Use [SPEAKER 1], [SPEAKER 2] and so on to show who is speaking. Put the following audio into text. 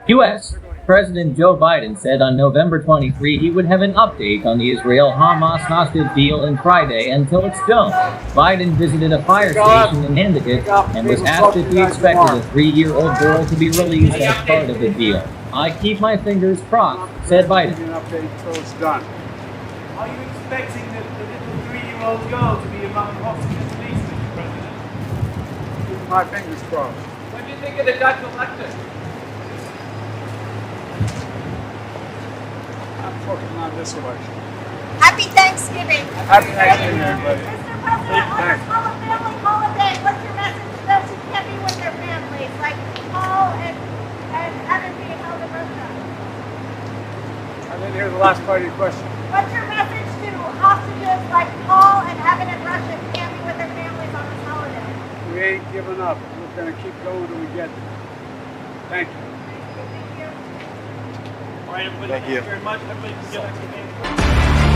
[SPEAKER 1] U.S. President Joe Biden said on November 23 he would have an update on the Israel-Hamas hostage deal on Friday until it's done. Biden visited a fire station in Endicott and was asked if he expected a 3-year-old girl to be released as part of the deal. I keep my fingers crossed, said Biden.
[SPEAKER 2] An update until it's done.
[SPEAKER 3] Are you expecting the little 3-year-old girl to be among the hostages released, Mr. President?
[SPEAKER 2] Keep my fingers crossed.
[SPEAKER 3] What do you think of the Dutch election?
[SPEAKER 2] I'm focusing on this election.
[SPEAKER 4] Happy Thanksgiving.
[SPEAKER 2] Happy Thanksgiving, everybody.
[SPEAKER 4] Mr. President, on this family holiday, what's your message to those who can't be with their families, like Paul and Evan being held in Russia?
[SPEAKER 2] I didn't hear the last part of your question.
[SPEAKER 4] What's your message to hostages like Paul and Evan in Russia who can't be with their families on this holiday?
[SPEAKER 2] We ain't giving up. We're going to keep going till we get there. Thank you.
[SPEAKER 4] Thank you.
[SPEAKER 3] All right, everybody, thank you very much. Everybody can get back to the game.